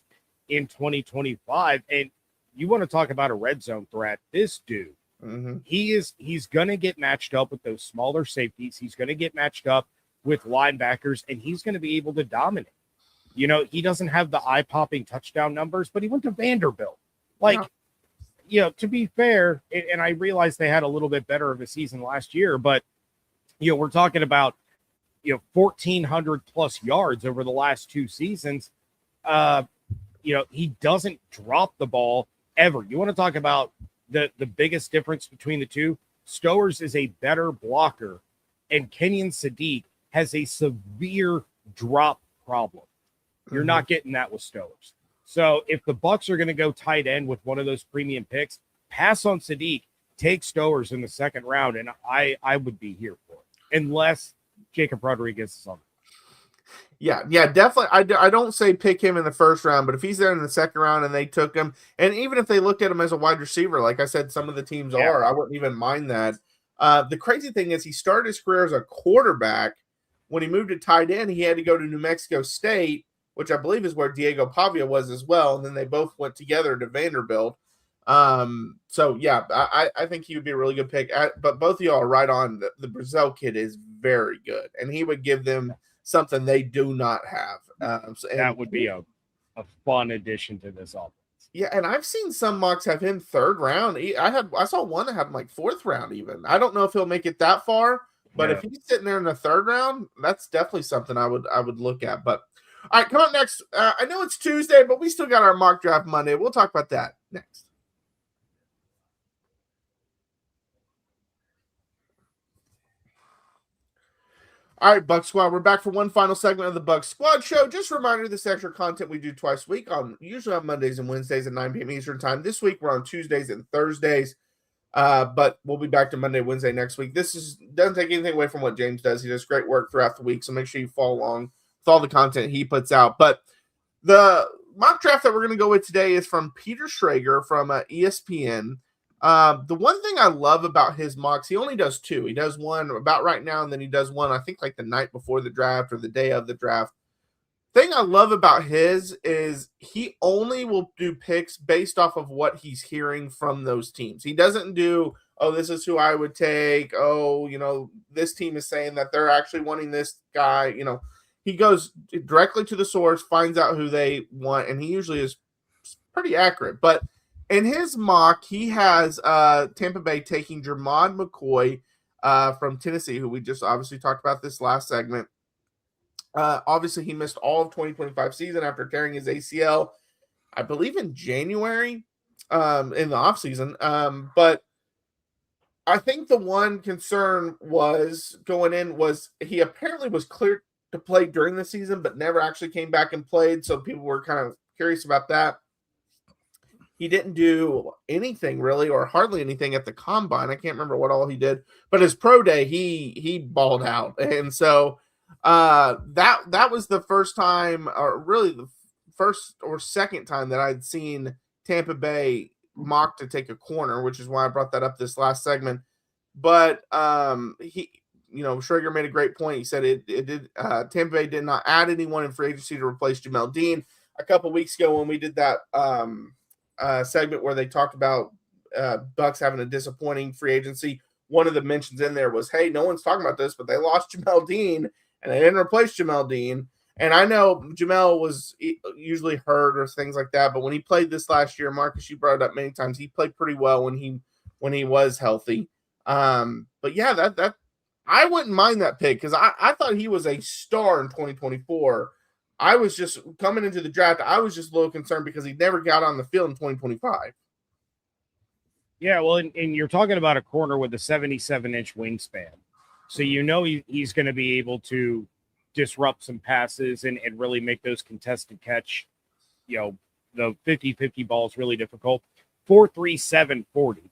in 2025. And you want to talk about a red zone threat, this dude, he's going to get matched up with those smaller safeties. He's going to get matched up with linebackers, and he's going to be able to dominate. You know, he doesn't have the eye-popping touchdown numbers, but he went to Vanderbilt. You know, to be fair, and I realize they had a little bit better of a season last year, but, you know, we're talking about, 1,400 plus yards over the last 2 seasons. He doesn't drop the ball ever. You want to talk about the biggest difference between the two? Stowers is a better blocker, and Kenyon Sadiq has a severe drop problem. You're not getting that with Stowers. So if the Bucs are going to go tight end with one of those premium picks, pass on Sadiq, take Stowers in the second round, and I would be here for it, unless Jacob Rodriguez is on. Yeah, definitely. I don't say pick him in the first round, but if he's there in the second round and they took him, and even if they looked at him as a wide receiver, like I said, some of the teams are, I wouldn't even mind that. The crazy thing is he started his career as a quarterback. When he moved to tight end, he had to go to New Mexico State, which I believe is where Diego Pavia was as well. And then they both went together to Vanderbilt. So yeah, I think he would be a really good pick. But both of y'all are right on. The Brazil kid is very good, and he would give them something they do not have. That would be a fun addition to this offense. Yeah, and I've seen some mocks have him third round. I saw one that had him like fourth round even. I don't know if he'll make it that far, but if he's sitting there in the third round, that's definitely something I would look at. But all right, come on next. I know it's Tuesday, but we still got our mock draft Monday. We'll talk about that next. All right, Bucs Squad, we're back for one final segment of the Bucs Squad Show. Just a reminder, this extra content we do twice a week, usually on Mondays and Wednesdays at 9 p.m. Eastern Time. This week, we're on Tuesdays and Thursdays, but we'll be back to Monday, Wednesday next week. This doesn't take anything away from what James does. He does great work throughout the week, so make sure you follow along with all the content he puts out. But the mock draft that we're going to go with today is from Peter Schrager from ESPN. The one thing I love about his mocks, he only does 2. He does one about right now, and then he does one, I think, like the night before the draft or the day of the draft. Thing I love about his is he only will do picks based off of what he's hearing from those teams. He doesn't do, oh, this is who I would take. Oh, this team is saying that they're actually wanting this guy. He goes directly to the source, finds out who they want, and he usually is pretty accurate. But in his mock, he has Tampa Bay taking Gerald McCoy from Tennessee, who we just obviously talked about this last segment. Obviously, he missed all of 2025 season after tearing his ACL, I believe in January in the offseason. But I think the one concern was going in was he apparently was cleared to play during the season, but never actually came back and played. So people were kind of curious about that. He didn't do anything really, or hardly anything at the combine. I can't remember what all he did, but his pro day, he balled out. And so that was the first time, or really the first or second time that I'd seen Tampa Bay mock to take a corner, which is why I brought that up this last segment. But Schrager made a great point. He said it did. Tampa Bay did not add anyone in free agency to replace Jamel Dean. A couple weeks ago when we did that segment where they talked about Bucs having a disappointing free agency, one of the mentions in there was, hey, no one's talking about this, but they lost Jamel Dean and they didn't replace Jamel Dean. And I know Jamel was usually hurt or things like that, but when he played this last year, Marcus, you brought it up many times, he played pretty well when he was healthy. But yeah, that I wouldn't mind that pick because I thought he was a star in 2024. I was just coming into the draft. I was just a little concerned because he never got on the field in 2025. Yeah, well, and you're talking about a corner with a 77-inch wingspan. So he's going to be able to disrupt some passes and really make those contested catch, the 50-50 balls really difficult. 4.37 40.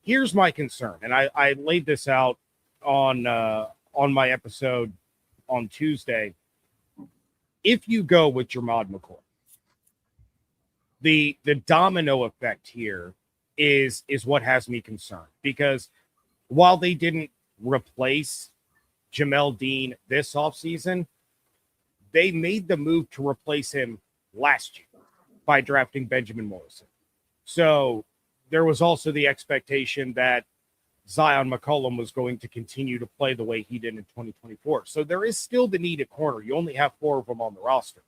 Here's my concern, and I laid this out on my episode on Tuesday. If you go with Gerald McCoy, the domino effect here is what has me concerned, because while they didn't replace Jamel Dean this offseason, they made the move to replace him last year by drafting Benjamin Morrison. So there was also the expectation that Zion McCollum was going to continue to play the way he did in 2024. So there is still the need at corner. You only have 4 of them on the roster.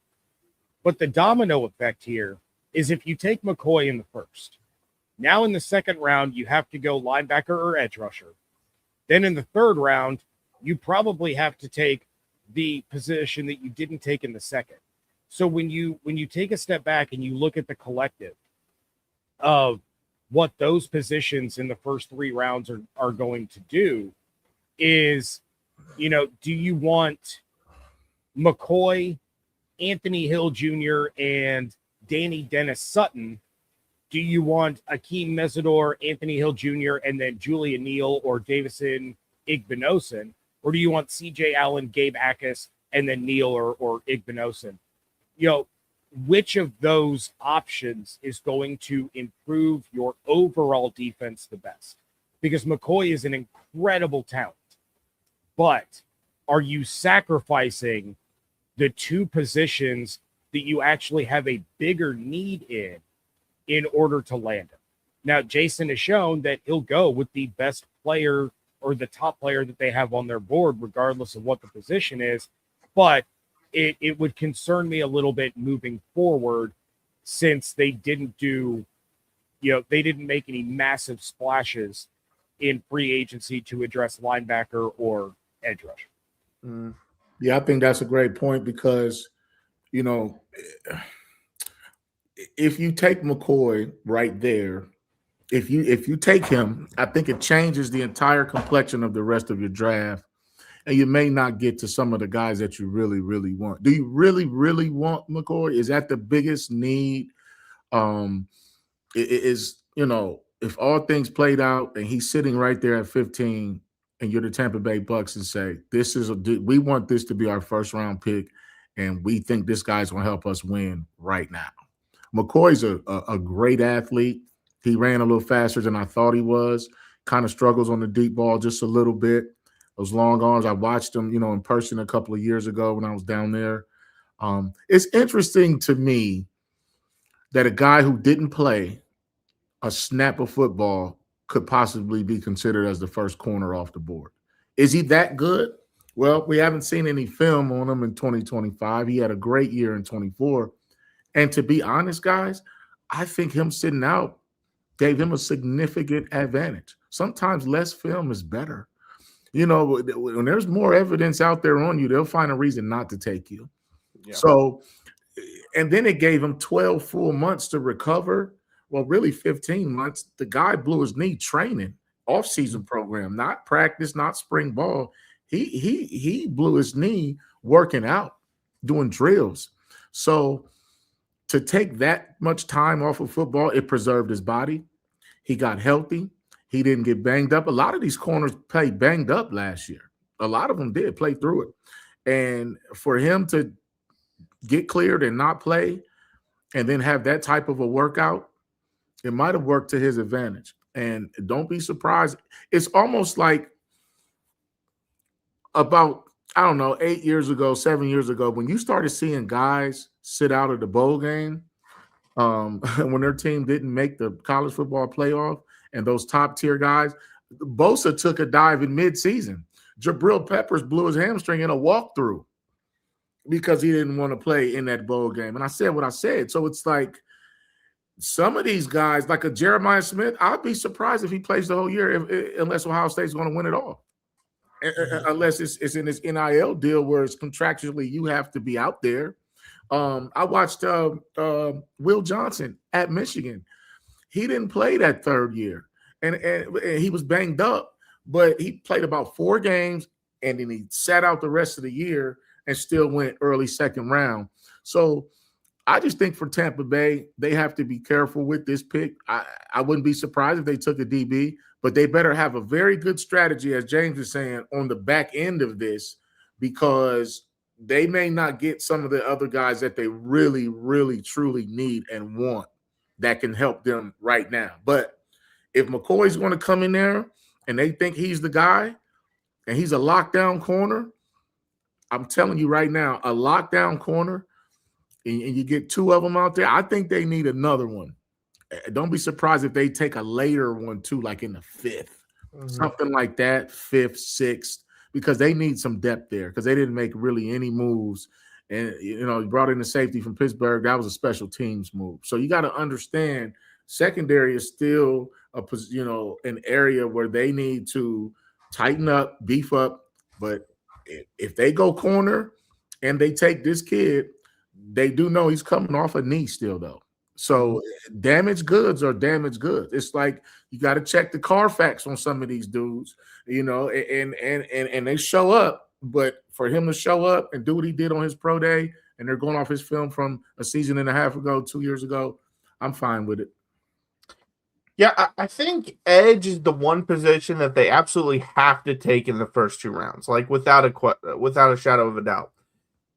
But the domino effect here is if you take McCoy in the first, now in the second round, you have to go linebacker or edge rusher. Then in the third round, you probably have to take the position that you didn't take in the second. So when you take a step back and you look at the collective of what those positions in the first 3 rounds are going to do is, do you want McCoy, Anthony Hill Jr., and Danny Dennis Sutton? Do you want Akeem Mesidor, Anthony Hill Jr., and then Julian Neal or Davison Igbinosun? Or do you want CJ Allen, Gabe Akis, and then Neal or Igbinosun? Which of those options is going to improve your overall defense the best? Because McCoy is an incredible talent, but are you sacrificing the 2 positions that you actually have a bigger need in order to land him? Now, Jason has shown that he'll go with the best player or the top player that they have on their board, regardless of what the position is. But it would concern me a little bit moving forward, since they didn't make any massive splashes in free agency to address linebacker or edge rusher. Yeah, I think that's a great point because, if you take McCoy right there, if you take him, I think it changes the entire complexion of the rest of your draft. And you may not get to some of the guys that you really, really want. Do you really, really want McCoy? Is that the biggest need? If all things played out and he's sitting right there at 15 and you're the Tampa Bay Bucs and say, we want this to be our first round pick and we think this guy's going to help us win right now. McCoy's a great athlete. He ran a little faster than I thought he was. Kind of struggles on the deep ball just a little bit. Those long arms, I watched him, in person a couple of years ago when I was down there. It's interesting to me that a guy who didn't play a snap of football could possibly be considered as the first corner off the board. Is he that good? Well, we haven't seen any film on him in 2025. He had a great year in 24. And to be honest, guys, I think him sitting out gave him a significant advantage. Sometimes less film is better. When there's more evidence out there on you, they'll find a reason not to take you. Yeah. So, and then it gave him 12 full months to recover. Well, really 15 months. The guy blew his knee training, off-season program, not practice, not spring ball. He blew his knee working out, doing drills. So to take that much time off of football, it preserved his body. He got healthy. He didn't get banged up. A lot of these corners played banged up last year. A lot of them did play through it. And for him to get cleared and not play and then have that type of a workout, it might have worked to his advantage. And don't be surprised. It's almost like about, 8 years ago, 7 years ago, when you started seeing guys sit out of the bowl game when their team didn't make the college football playoff. And those top-tier guys, Bosa took a dive in midseason. Jabril Peppers blew his hamstring in a walkthrough because he didn't want to play in that bowl game. And I said what I said. So it's like some of these guys, like a Jeremiah Smith, I'd be surprised if he plays the whole year unless Ohio State's going to win it all. Unless it's in this NIL deal where it's contractually you have to be out there. I watched Will Johnson at Michigan. He didn't play that third year, and he was banged up, but he played about 4 games, and then he sat out the rest of the year and still went early second round. So I just think for Tampa Bay, they have to be careful with this pick. I wouldn't be surprised if they took a DB, but they better have a very good strategy, as James is saying, on the back end of this, because they may not get some of the other guys that they really, really, truly need and want that can help them right now. But if McCoy's going to come in there and they think he's the guy and he's a lockdown corner, I'm telling you right now, a lockdown corner, and you get two of them out there, I think they need another one. Don't be surprised if they take a later one too, like in the fifth, something like that, fifth, sixth, because they need some depth there because they didn't make really any moves. And, you know, brought in the safety from Pittsburgh. That was a special teams move. So you got to understand secondary is still an area where they need to tighten up, beef up. But if they go corner and they take this kid, they do know he's coming off a knee still, though. So damaged goods are damaged goods. It's like you got to check the Carfax on some of these dudes, you know, and they show up. But for him to show up and do what he did on his pro day, and they're going off his film from a season and a half ago, 2 years ago, I'm fine with it. Yeah, I think edge is the one position that they absolutely have to take in the first 2 rounds, like without a shadow of a doubt.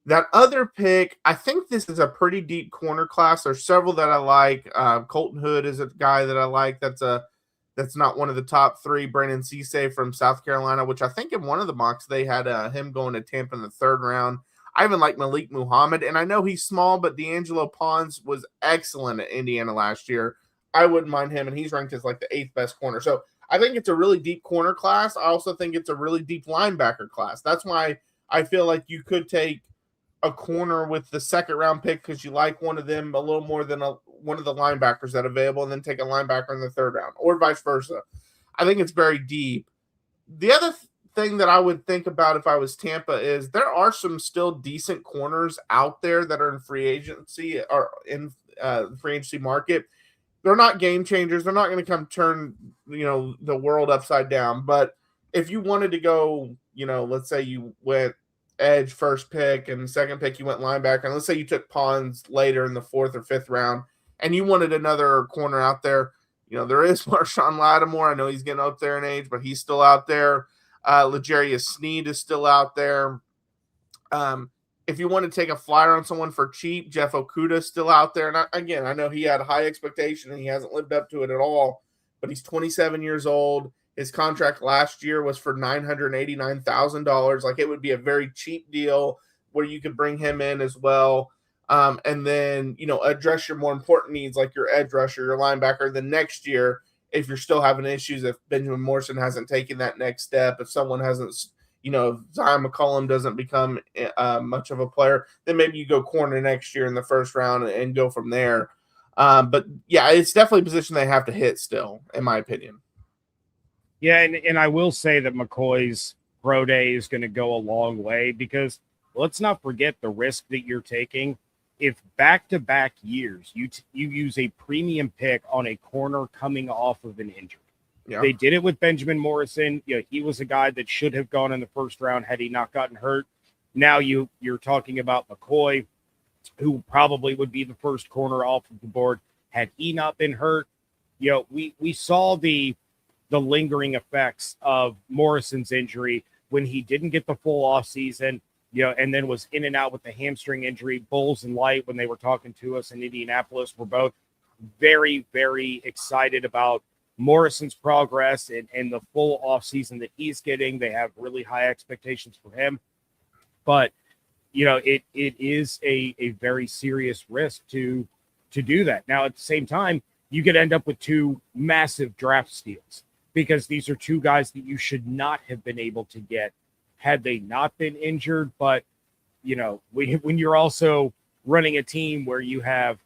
That other pick, I think this is a pretty deep corner class. There's several that I like. Colton Hood is a guy that I like. That's not one of the top 3. Brandon Cisse from South Carolina, which I think in one of the mocks they had him going to Tampa in the 3rd round. I even like Malik Muhammad, and I know he's small, but D'Angelo Pons was excellent at Indiana last year. I wouldn't mind him, and he's ranked as like the 8th best corner. So I think it's a really deep corner class. I also think it's a really deep linebacker class. That's why I feel like you could take a corner with the 2nd round pick because you like one of them a little more than one of the linebackers that are available, and then take a linebacker in the 3rd round, or vice versa. I think it's very deep. The other thing that I would think about if I was Tampa is there are some still decent corners out there that are in free agency or in the free agency market. They're not game changers. They're not going to come turn, the world upside down. But if you wanted to go, let's say you went edge 1st pick and 2nd pick you went linebacker, and let's say you took Pons later in the 4th or 5th round, and you wanted another corner out there, there is Marshawn Lattimore. I know he's getting up there in age, but he's still out there. L'Jarius Sneed is still out there. If you want to take a flyer on someone for cheap, Jeff Okuda is still out there. And I know he had a high expectation and he hasn't lived up to it at all, but he's 27 years old. His contract last year was for $989,000. Like, it would be a very cheap deal where you could bring him in as well. And then, address your more important needs, like your edge rusher, your linebacker, the next year, if you're still having issues, if Benjamin Morrison hasn't taken that next step, if someone hasn't, if Zion McCollum doesn't become much of a player, then maybe you go corner next year in the 1st round and go from there. But yeah, it's definitely a position they have to hit still, in my opinion. Yeah, and I will say that McCoy's pro day is going to go a long way, because let's not forget the risk that you're taking. If back-to-back years you use a premium pick on a corner coming off of an injury. Yeah. They did it with Benjamin Morrison. He was a guy that should have gone in the 1st round had he not gotten hurt. Now you're talking about McCoy, who probably would be the 1st corner off of the board had he not been hurt. We saw the lingering effects of Morrison's injury when he didn't get the full offseason, and then was in and out with the hamstring injury. Bulls and Light, when they were talking to us in Indianapolis, were both very, very excited about Morrison's progress and the full offseason that he's getting. They have really high expectations for him. But, it is a very serious risk to do that. Now, at the same time, you could end up with 2 massive draft steals, because these are 2 guys that you should not have been able to get had they not been injured. But, when you're also running a team where you have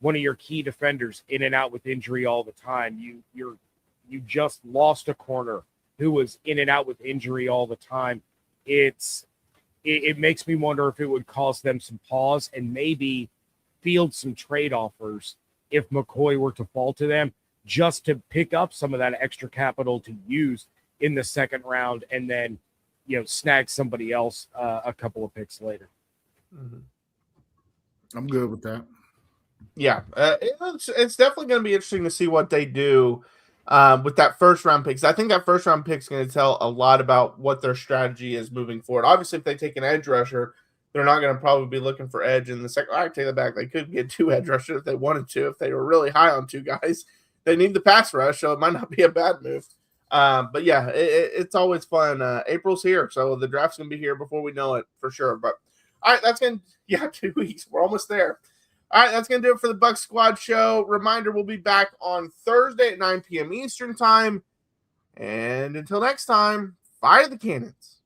one of your key defenders in and out with injury all the time, you just lost a corner who was in and out with injury all the time. It makes me wonder if it would cause them some pause and maybe field some trade offers if McCoy were to fall to them, just to pick up some of that extra capital to use in the 2nd round, and then, snag somebody else a couple of picks later. Mm-hmm. I'm good with that. Yeah, it's definitely going to be interesting to see what they do with that 1st round pick. I think that 1st round pick is going to tell a lot about what their strategy is moving forward. Obviously, if they take an edge rusher, they're not going to probably be looking for edge in the 2nd. I take that back. They could get 2 edge rushers if they wanted to, if they were really high on 2 guys. They need the pass rush, so it might not be a bad move. But yeah, it's always fun. April's here, so the draft's gonna be here before we know it for sure. But all right, that's gonna 2 weeks. We're almost there. All right, that's gonna do it for the Bucs Squad show. Reminder: we'll be back on Thursday at 9 p.m. Eastern time. And until next time, fire the cannons.